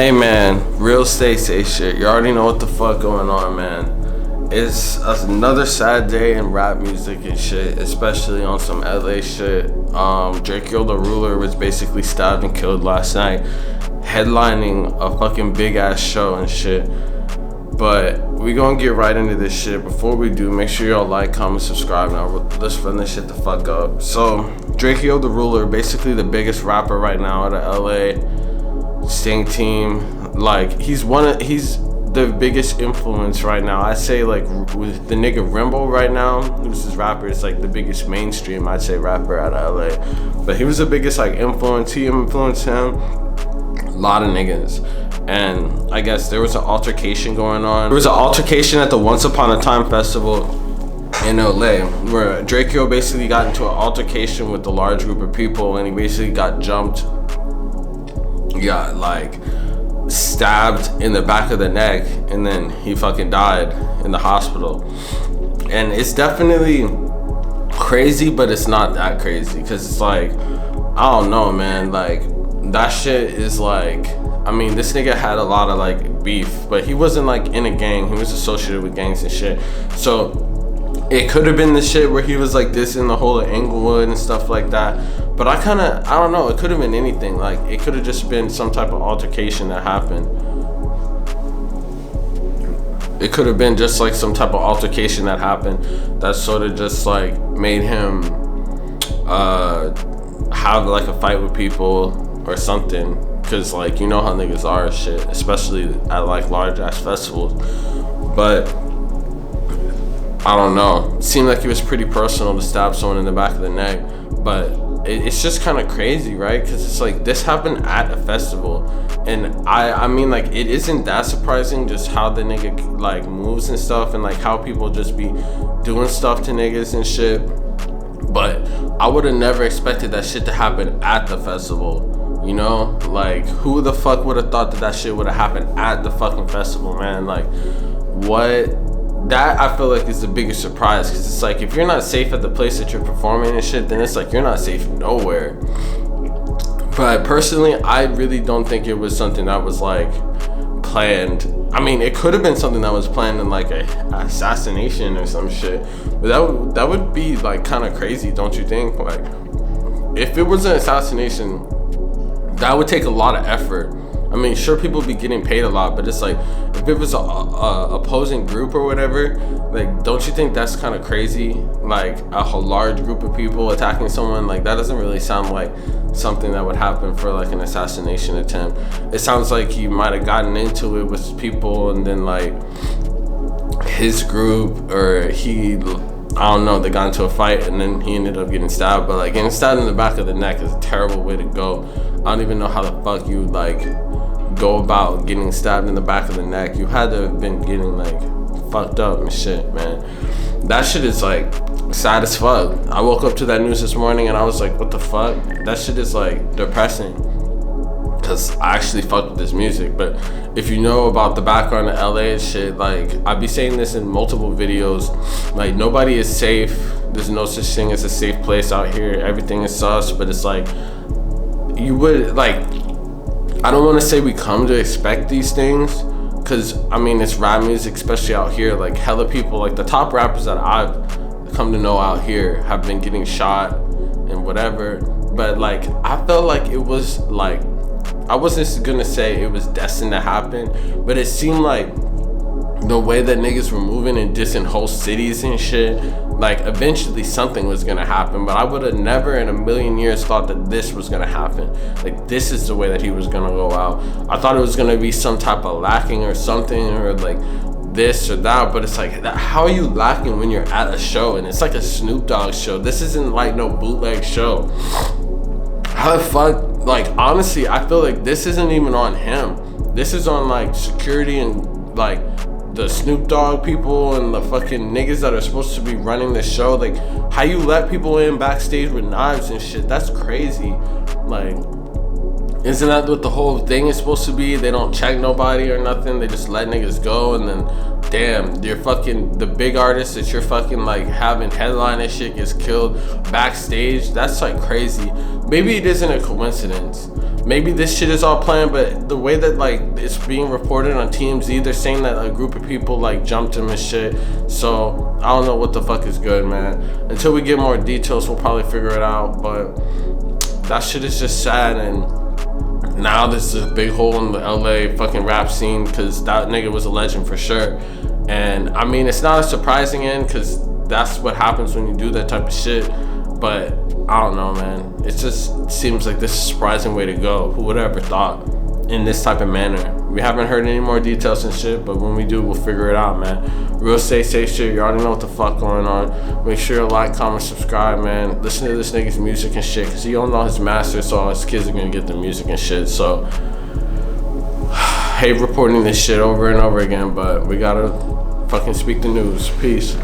Hey man, real stay shit. You already know what the fuck going on, man. It's another sad day in rap music and shit, especially on some LA shit. Drakeo the Ruler was basically stabbed and killed last night, headlining a fucking big ass show and shit. But we gonna get right into this shit. Before we do, make sure y'all like, comment, subscribe. Now let's run this shit the fuck up. So Drakeo the Ruler, basically the biggest rapper right now out of LA. Sting team, like he's the biggest influence right now. I say, like, with the nigga Rimbo right now, who's his rapper, is like the biggest mainstream, I'd say, rapper out of LA. But he was the biggest like influence. He influenced him a lot of niggas. And I guess there was an altercation going on. There was an altercation at the Once Upon a Time festival in LA, where Drakeo basically got into an altercation with a large group of people, and he basically got jumped. He got like stabbed in the back of the neck, and then he fucking died in the hospital. And it's definitely crazy, but it's not that crazy, because it's like, I don't know, man, like that shit is like, I mean, this nigga had a lot of like beef, but he wasn't like in a gang. He was associated with gangs and shit. So it could have been the shit where he was like this in the whole of Inglewood and stuff like that. But I don't know, it could have been anything. Like, it could have just been some type of altercation that happened. It could have been just like some type of altercation that happened that sort of just like made him have like a fight with people or something. Cause like, you know how niggas are and shit, especially at like large ass festivals. But I don't know, it seemed like it was pretty personal to stab someone in the back of the neck. But it's just kind of crazy, right? Because it's like, this happened at a festival, and I mean, like, it isn't that surprising just how the nigga like moves and stuff, and like how people just be doing stuff to niggas and shit. But I would have never expected that shit to happen at the festival, you know? Like, who the fuck would have thought that shit would have happened at the fucking festival, man? Like, what? That I feel like is the biggest surprise, because it's like, if you're not safe at the place that you're performing and shit, then it's like you're not safe nowhere. But personally, I really don't think it was something that was like planned. I mean, it could have been something that was planned in like a assassination or some shit, but that would be like kind of crazy, don't you think? Like, if it was an assassination, that would take a lot of effort. I mean, sure, people be getting paid a lot, but it's like, if it was a opposing group or whatever, like, don't you think that's kind of crazy? Like, a whole large group of people attacking someone, like, that doesn't really sound like something that would happen for like an assassination attempt. It sounds like he might have gotten into it with people, and then like his group, or he, I don't know, they got into a fight and then he ended up getting stabbed. But like, getting stabbed in the back of the neck is a terrible way to go. I don't even know how the fuck you like go about getting stabbed in the back of the neck. You had to have been getting like fucked up and shit, man. That shit is like sad as fuck. I woke up to that news this morning and I was like, what the fuck? That shit is like depressing, because I actually fuck with this music. But if you know about the background of LA and shit, like, I be saying this in multiple videos, like, nobody is safe. There's no such thing as a safe place out here. Everything is sus. But it's like, you would like, I don't want to say we come to expect these things, because I mean, it's rap music, especially out here. Like, hella people, like the top rappers that I've come to know out here have been getting shot and whatever. But like, I felt like it was like, I wasn't gonna say it was destined to happen, but it seemed like the way that niggas were moving and dissing whole cities and shit, like, eventually something was gonna happen. But I would have never in a million years thought that this was gonna happen. Like, this is the way that he was gonna go out. I thought it was gonna be some type of lacking or something, or like this or that. But it's like, how are you lacking when you're at a show and it's like a Snoop Dogg show? This isn't like no bootleg show. How the fuck? Like, honestly, I feel like this isn't even on him. This is on like security and like the Snoop Dogg people and the fucking niggas that are supposed to be running the show. Like, how you let people in backstage with knives and shit? That's crazy. Like, isn't that what the whole thing is supposed to be? They don't check nobody or nothing. They just let niggas go, and then, damn, you're fucking, the big artist that you're fucking like having headline and shit gets killed backstage. That's like crazy. Maybe it isn't a coincidence, maybe this shit is all planned, but the way that like it's being reported on TMZ, they're saying that a group of people like jumped him and shit. So I don't know what the fuck is good, man. Until we get more details, we'll probably figure it out. But that shit is just sad, and now this is a big hole in the LA fucking rap scene, because that nigga was a legend for sure. And I mean, it's not a surprising end, because that's what happens when you do that type of shit. But I don't know, man. It just seems like this is a surprising way to go. Who would have ever thought in this type of manner? We haven't heard any more details and shit, but when we do, we'll figure it out, man. Real safe shit. You already know what the fuck going on. Make sure you like, comment, subscribe, man. Listen to this nigga's music and shit, because he don't know his master, so all his kids are gonna get the music and shit. So, hate reporting this shit over and over again, but we gotta fucking speak the news. Peace.